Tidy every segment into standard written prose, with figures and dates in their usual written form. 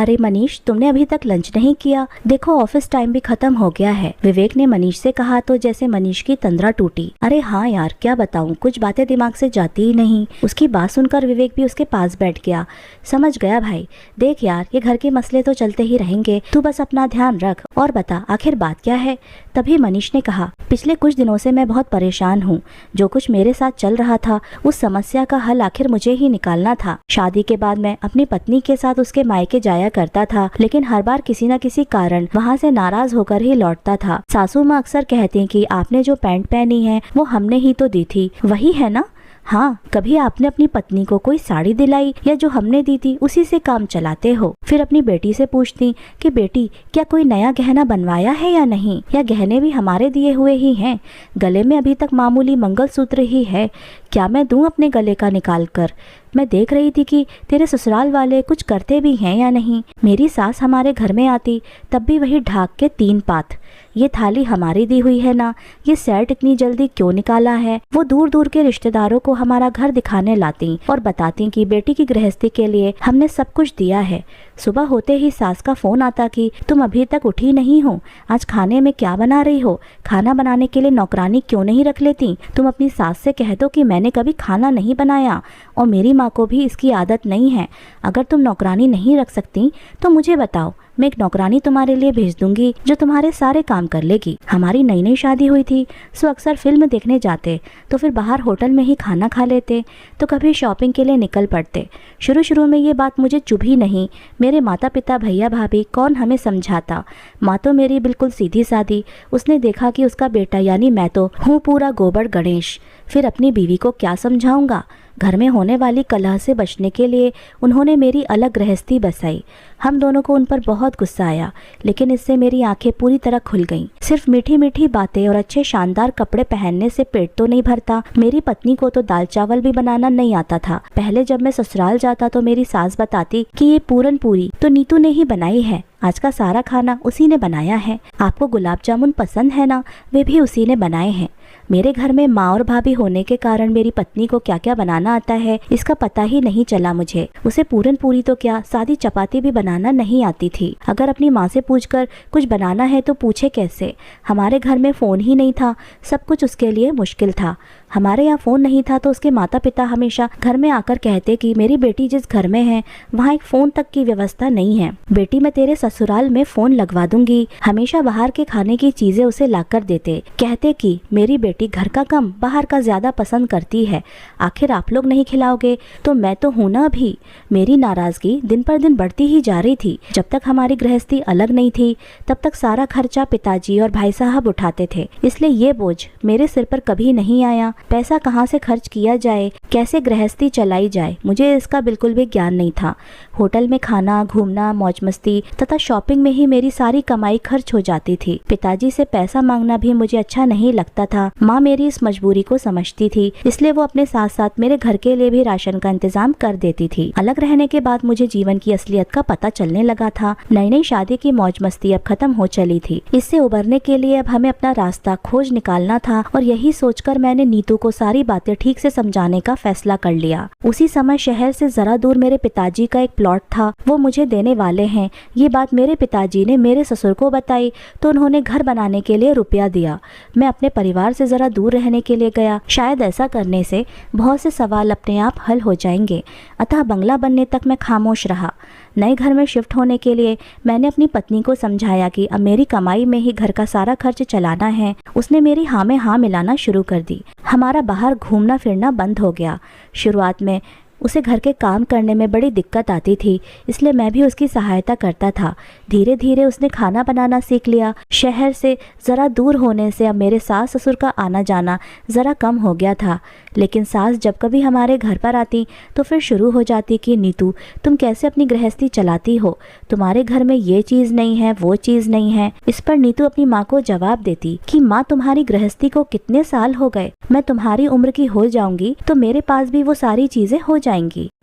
अरे मनीष, तुमने अभी तक लंच नहीं किया? देखो ऑफिस टाइम भी खत्म हो गया है, विवेक ने मनीष से कहा तो जैसे मनीष की तंद्रा टूटी। अरे हाँ यार, क्या बताऊँ, कुछ बातें दिमाग से जाती ही नहीं। उसकी बात सुनकर विवेक भी उसके पास बैठ गया। समझ गया भाई, देख यार, ये घर के मसले तो चलते ही रहेंगे, तू बस अपना ध्यान रख और बता आखिर बात क्या है। तभी मनीष ने कहा, पिछले कुछ दिनों से मैं बहुत परेशान हूँ। जो कुछ मेरे साथ चल रहा था उस समस्या का हल आखिर मुझे ही निकालना था। शादी के बाद मैं अपनी पत्नी के साथ उसके मायके जाया करता था, लेकिन हर बार किसी न किसी कारण वहाँ से नाराज होकर ही लौटता था। सासू माँ अक्सर कहती कि आपने जो पैंट पहनी है वो हमने ही तो दी थी, वही है ना? हाँ, कभी आपने अपनी पत्नी को कोई साड़ी दिलाई या जो हमने दी थी उसी से काम चलाते हो। फिर अपनी बेटी से पूछती कि बेटी क्या कोई नया गहना बनवाया है या नहीं, या गहने भी हमारे दिए हुए ही हैं, गले में अभी तक मामूली मंगलसूत्र ही है, क्या मैं दूं अपने गले का निकाल कर? मैं देख रही थी कि तेरे ससुराल वाले कुछ करते भी हैं या नहीं। मेरी सास हमारे घर में आती तब भी वही ढाक के 3 पात, ये थाली हमारी दी हुई है ना, ये सेट इतनी जल्दी क्यों निकाला है। वो दूर दूर के रिश्तेदारों को हमारा घर दिखाने लाती और बताती कि बेटी की गृहस्थी के लिए हमने सब कुछ दिया है। सुबह होते ही सास का फोन आता कि तुम अभी तक उठी नहीं हो, आज खाने में क्या बना रही हो, खाना बनाने के लिए नौकरानी क्यों नहीं रख लेती, तुम अपनी सास से कह दो कि मैंने कभी खाना नहीं बनाया और मेरी माँ को भी इसकी आदत नहीं है। अगर तुम नौकरानी नहीं रख सकती तो मुझे बताओ, मैं एक नौकरानी तुम्हारे लिए भेज दूंगी जो तुम्हारे सारे काम कर लेगी। हमारी नई नई शादी हुई थी सो अक्सर फिल्म देखने जाते, तो फिर बाहर होटल में ही खाना खा लेते, तो कभी शॉपिंग के लिए निकल पड़ते। शुरू शुरू में ये बात मुझे चुभी नहीं, मेरे माता पिता भैया भाभी कौन हमें समझाता। माँ तो मेरी बिल्कुल सीधी सादी, उसने देखा कि उसका बेटा यानी मैं तो हूँ पूरा गोबर गणेश, फिर अपनी बीवी को क्या समझाऊंगा। घर में होने वाली कलह से बचने के लिए उन्होंने मेरी अलग गृहस्थी बसाई। हम दोनों को उन पर बहुत गुस्सा आया, लेकिन इससे मेरी आंखें पूरी तरह खुल गईं। सिर्फ मीठी मीठी बातें और अच्छे शानदार कपड़े पहनने से पेट तो नहीं भरता। मेरी पत्नी को तो दाल चावल भी बनाना नहीं आता था। पहले जब मैं ससुराल जाता तो मेरी सास बताती कि ये पूरन पूरी तो नीतू ने ही बनाई है, आज का सारा खाना उसी ने बनाया है। आपको गुलाब जामुन पसंद है ना, वे भी उसी ने बनाए हैं। मेरे घर में माँ और भाभी होने के कारण मेरी पत्नी को क्या क्या बनाना आता है इसका पता ही नहीं चला मुझे। उसे पूरन पूरी तो क्या, सादी चपाती भी बनाना नहीं आती थी। अगर अपनी माँ से पूछकर कुछ बनाना है तो पूछे कैसे। हमारे घर में फ़ोन ही नहीं था, सब कुछ उसके लिए मुश्किल था। हमारे यहाँ फ़ोन नहीं था तो उसके माता पिता हमेशा घर में आकर कहते कि मेरी बेटी जिस घर में है वहाँ एक फ़ोन तक की व्यवस्था नहीं है, बेटी मैं तेरे ससुराल में फ़ोन लगवा दूंगी। हमेशा बाहर के खाने की चीज़ें उसे लाकर देते, कहते कि मेरी बेटी घर का कम बाहर का ज़्यादा पसंद करती है, आखिर आप लोग नहीं खिलाओगे तो मैं तो हूँ ना भी। मेरी नाराज़गी दिन पर दिन बढ़ती ही जा रही थी। जब तक हमारी गृहस्थी अलग नहीं थी तब तक सारा खर्चा पिताजी और भाई साहब उठाते थे, इसलिए ये बोझ मेरे सिर पर कभी नहीं आया। पैसा कहाँ से खर्च किया जाए, कैसे गृहस्थी चलाई जाए, मुझे इसका बिल्कुल भी ज्ञान नहीं था। होटल में खाना, घूमना, मौज मस्ती तथा शॉपिंग में ही मेरी सारी कमाई खर्च हो जाती थी। पिताजी से पैसा मांगना भी मुझे अच्छा नहीं लगता था। माँ मेरी इस मजबूरी को समझती थी, इसलिए वो अपने साथ साथ मेरे घर के लिए भी राशन का इंतजाम कर देती थी। अलग रहने के बाद मुझे जीवन की असलियत का पता चलने लगा था। नई नई शादी की मौज मस्ती अब खत्म हो चली थी। इससे उबरने के लिए अब हमें अपना रास्ता खोज निकालना था और यही सोचकर मैंने नीतू को सारी बातें ठीक से समझाने का फैसला कर लिया। उसी समय शहर से जरा दूर मेरे पिताजी का एक प्लॉट था, वो मुझे देने वाले हैं। ये बात मेरे पिताजी ने मेरे ससुर को बताई तो उन्होंने घर बनाने के लिए रुपया दिया। मैं अपने परिवार से जरा दूर रहने के लिए गया, शायद ऐसा करने से बहुत से सवाल अपने आप हल हो जाएंगे। अतः बंगला बनने तक मैं खामोश रहा। नए घर में शिफ्ट होने के लिए मैंने अपनी पत्नी को समझाया कि अब मेरी कमाई में ही घर का सारा खर्च चलाना है। उसने मेरी हाँ में हाँ मिलाना शुरू कर दी। हमारा बाहर घूमना फिरना बंद हो गया। शुरुआत में उसे घर के काम करने में बड़ी दिक्कत आती थी, इसलिए मैं भी उसकी सहायता करता था। धीरे धीरे उसने खाना बनाना सीख लिया। शहर से ज़रा दूर होने से अब मेरे सास ससुर का आना जाना ज़रा कम हो गया था, लेकिन सास जब कभी हमारे घर पर आती तो फिर शुरू हो जाती कि नीतू तुम कैसे अपनी गृहस्थी चलाती हो, तुम्हारे घर में ये चीज़ नहीं है, वो चीज़ नहीं है। इस पर नीतू अपनी माँ को जवाब देती कि माँ तुम्हारी गृहस्थी को कितने साल हो गए, मैं तुम्हारी उम्र की हो जाऊंगी तो मेरे पास भी वो सारी चीज़ें हो जाएंगी।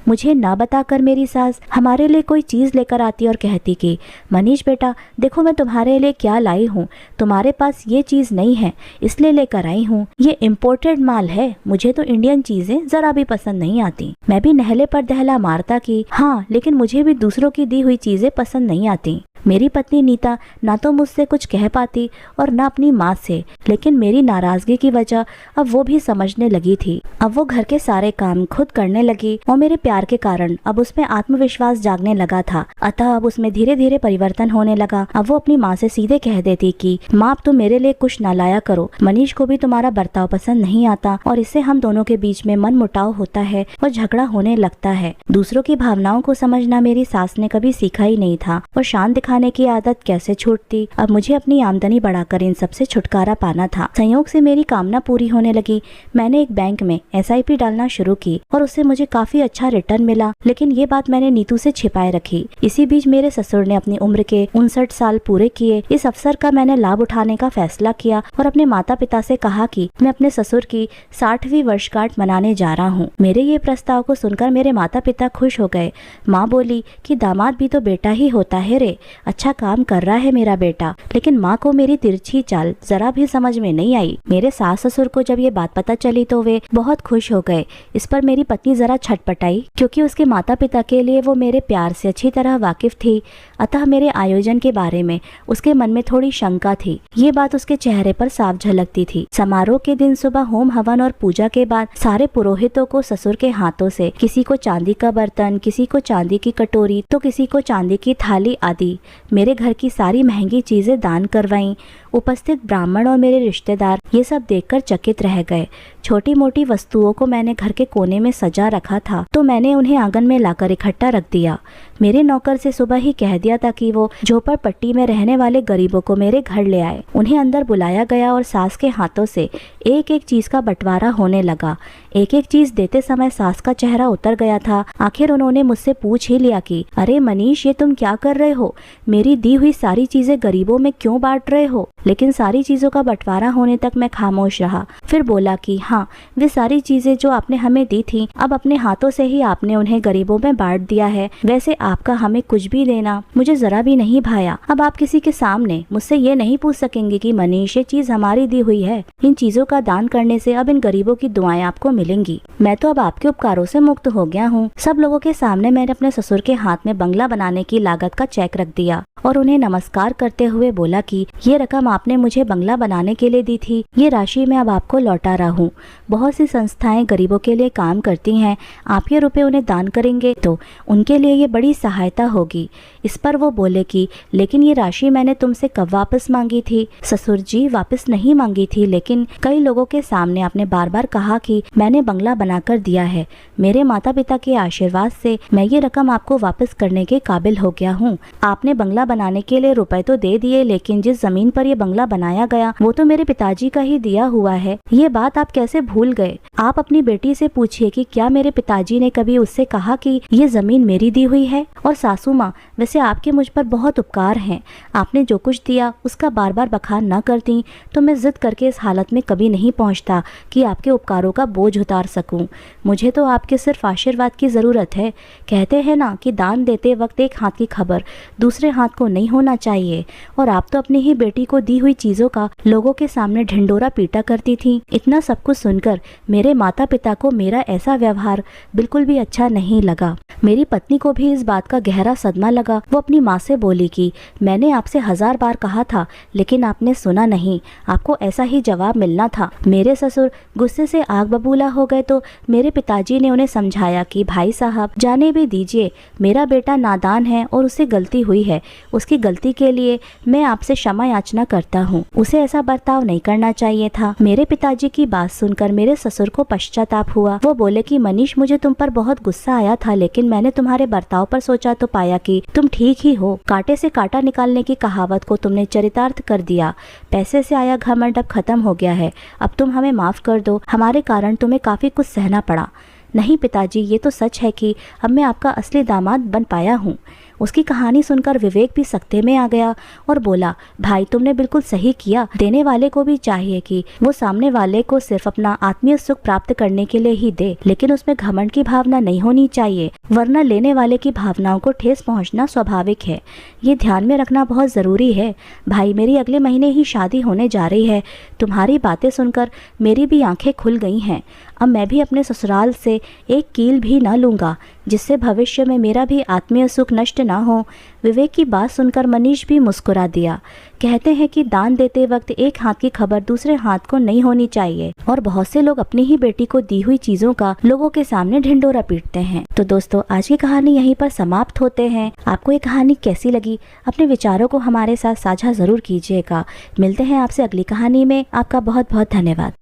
मुझे ना बताकर मेरी सास हमारे लिए कोई चीज लेकर आती और कहती कि मनीष बेटा देखो मैं तुम्हारे लिए क्या लाई हूँ, तुम्हारे पास ये चीज नहीं है इसलिए लेकर आई हूँ, ये इम्पोर्टेड माल है, मुझे तो इंडियन चीजें जरा भी पसंद नहीं आती। मैं भी नहले पर दहला मारता कि हाँ लेकिन मुझे भी दूसरों की दी हुई चीजें पसंद नहीं आती। मेरी पत्नी नीता ना तो मुझसे कुछ कह पाती और ना अपनी माँ से, लेकिन मेरी नाराजगी की वजह अब वो भी समझने लगी थी। अब वो घर के सारे काम खुद करने लगी और मेरे प्यार के कारण अब उसमें आत्मविश्वास जागने लगा था। अतः अब उसमें धीरे धीरे परिवर्तन होने लगा। अब वो अपनी माँ से सीधे कह देती कि माँ अब तुम मेरे लिए कुछ ना लाया करो, मनीष को भी तुम्हारा बर्ताव पसंद नहीं आता और इससे हम दोनों के बीच में मन मुटाव होता है और झगड़ा होने लगता है। दूसरों की भावनाओं को समझना मेरी सास ने कभी सीखा ही नहीं था और शांत खाने की आदत कैसे छूटती। अब मुझे अपनी आमदनी बढ़ाकर इन सब से छुटकारा पाना था। संयोग से मेरी कामना पूरी होने लगी। मैंने एक बैंक में SIP डालना शुरू की और उससे मुझे काफी अच्छा रिटर्न मिला, लेकिन ये बात मैंने नीतू से छिपाए रखी। इसी बीच मेरे ससुर ने अपनी उम्र के 59 साल पूरे किए। इस अवसर का मैंने लाभ उठाने का फैसला किया और अपने माता पिता से कहा कि मैं अपने ससुर की 60वीं वर्षगांठ मनाने जा रहा हूँ। मेरे ये प्रस्ताव को सुनकर मेरे माता पिता खुश हो गए। माँ बोली कि दामाद भी तो बेटा ही होता है रे, अच्छा काम कर रहा है मेरा बेटा। लेकिन माँ को मेरी तिरछी चाल जरा भी समझ में नहीं आई। मेरे सास ससुर को जब ये बात पता चली तो वे बहुत खुश हो गए। इस पर मेरी पत्नी जरा छटपटाई, क्योंकि उसके माता पिता के लिए वो मेरे प्यार से अच्छी तरह वाकिफ थी। अतः मेरे आयोजन के बारे में उसके मन में थोड़ी शंका थी। ये बात उसके चेहरे पर साफ झलकती थी। समारोह के दिन सुबह होम हवन और पूजा के बाद सारे पुरोहितों को ससुर के हाथों से किसी को चांदी का बर्तन, किसी को चांदी की कटोरी तो किसी को चांदी की थाली आदि मेरे घर की सारी महंगी चीजें दान करवाईं। उपस्थित ब्राह्मण और मेरे रिश्तेदार ये सब देखकर चकित रह गए। छोटी मोटी वस्तुओं को मैंने घर के कोने में सजा रखा था तो मैंने उन्हें आंगन में लाकर इकट्ठा रख दिया। मेरे नौकर से सुबह ही कह दिया था कि वो झोपड़पट्टी में रहने वाले गरीबों को मेरे घर ले आए। उन्हें अंदर बुलाया गया और सास के हाथों से एक एक चीज का बंटवारा होने लगा। एक एक चीज देते समय सास का चेहरा उतर गया था। आखिर उन्होंने मुझसे पूछ ही लिया कि अरे मनीष ये तुम क्या कर रहे हो, मेरी दी हुई सारी चीजें गरीबों में क्यों बांट रहे हो। लेकिन सारी चीजों का बंटवारा होने तक मैं खामोश रहा। फिर बोला कि हाँ वे सारी चीजें जो आपने हमें दी थी अब अपने हाथों से ही आपने उन्हें गरीबों में बांट दिया है। वैसे आपका हमें कुछ भी देना मुझे जरा भी नहीं भाया। अब आप किसी के सामने मुझसे ये नहीं पूछ सकेंगे कि मनीष ये चीज हमारी दी हुई है। इन चीजों का दान करने से अब इन गरीबों की दुआएं आपको मिलेंगी। मैं तो अब आपके उपकारों से मुक्त हो गया हूँ। सब लोगों के सामने मैंने अपने ससुर के हाथ में बंगला बनाने की लागत का चेक रख दिया और उन्हें नमस्कार करते हुए बोला कि ये रकम आपने मुझे बंगला बनाने के लिए दी थी, ये राशि मैं अब आपको लौटा रहा हूँ। बहुत सी संस्थाएं गरीबों के लिए काम करती हैं, आप ये रुपए उन्हें दान करेंगे तो उनके लिए ये बड़ी सहायता होगी। इस पर वो बोले कि लेकिन ये राशि मैंने तुमसे कब वापस मांगी थी। ससुर जी वापस नहीं मांगी थी, लेकिन कई लोगों के सामने आपने बार बार कहा कि मैंने बंगला बनाकर दिया है। मेरे माता पिता के आशीर्वाद से मैं ये रकम आपको वापस करने के काबिल हो गया हूँ। आपने बंगला बनाने के लिए रुपए तो दे दिए, लेकिन जिस जमीन पर ये बंगला बनाया गया वो तो मेरे पिताजी का ही दिया हुआ है। ये बात आप कैसे भूल गए। आप अपनी बेटी से पूछिए कि क्या मेरे पिताजी ने कभी उससे कहा कि ये जमीन मेरी दी हुई है। और सासू माँ वैसे आपके मुझ पर बहुत उपकार हैं, आपने जो कुछ दिया उसका बार बार बखान न करती तो मैं जिद करके इस हालत में कभी नहीं पहुँचता कि आपके उपकारों का बोझ उतार सकूं। मुझे तो आपके सिर्फ आशीर्वाद की ज़रूरत है। कहते हैं ना कि दान देते वक्त एक हाथ की खबर दूसरे हाथ को नहीं होना चाहिए। और आप तो अपनी ही बेटी को दी हुई चीज़ों का लोगों के सामने ढिंडोरा पीटा करती थी। इतना सब कुछ सुनकर मेरे माता पिता को मेरा ऐसा व्यवहार बिल्कुल भी अच्छा नहीं लगा। मेरी पत्नी को भी इस बात का गहरा सदमा लगा। वो अपनी माँ से बोली कि मैंने आपसे 1000 बार कहा था लेकिन आपने सुना नहीं, आपको ऐसा ही जवाब मिलना था। मेरे ससुर गुस्से से आग बबूला हो गए तो मेरे पिताजी ने उन्हें समझाया कि भाई साहब जाने भी दीजिए, मेरा बेटा नादान है और उससे गलती हुई है। उसकी गलती के लिए मैं आपसे क्षमा याचना करता हूँ। उसे ऐसा बर्ताव नहीं करना चाहिए था। मेरे पिताजी की बात सुनकर मेरे ससुर को पश्चाताप हुआ। वो बोले कि मनीष मुझे तुम पर बहुत गुस्सा आया था, लेकिन मैंने तुम्हारे बर्ताव पर सोचा तो पाया कि तुम ठीक ही हो। कांटे से कांटा निकालने की कहावत को तुमने चरितार्थ कर दिया। पैसे से आया घमंड अब खत्म हो गया है। अब तुम हमें माफ कर दो, हमारे कारण तुम्हें काफी कुछ सहना पड़ा। नहीं पिताजी, ये तो सच है कि अब मैं आपका असली दामाद बन पाया हूँ। उसकी कहानी सुनकर विवेक भी सकते में आ गया और बोला, भाई तुमने बिल्कुल सही किया। देने वाले को भी चाहिए कि वो सामने वाले को सिर्फ अपना आत्मीय सुख प्राप्त करने के लिए ही दे, लेकिन उसमें घमंड की भावना नहीं होनी चाहिए, वरना लेने वाले की भावनाओं को ठेस पहुंचना स्वाभाविक है। ये ध्यान में रखना बहुत जरूरी है। भाई मेरी अगले महीने ही शादी होने जा रही है। तुम्हारी बातें सुनकर मेरी भी आंखें खुल गई हैं। अब मैं भी अपने ससुराल से एक कील भी न लूँगा, जिससे भविष्य में मेरा भी आत्मीय सुख नष्ट ना हो। विवेक की बात सुनकर मनीष भी मुस्कुरा दिया। कहते हैं कि दान देते वक्त एक हाथ की खबर दूसरे हाथ को नहीं होनी चाहिए, और बहुत से लोग अपनी ही बेटी को दी हुई चीजों का लोगों के सामने ढिंढोरा पीटते हैं। तो दोस्तों, आज की कहानी यहीं पर समाप्त होते हैं। आपको ये कहानी कैसी लगी? अपने विचारों को हमारे साथ साझा जरूर कीजिएगा। मिलते हैं आपसे अगली कहानी में। आपका बहुत बहुत धन्यवाद।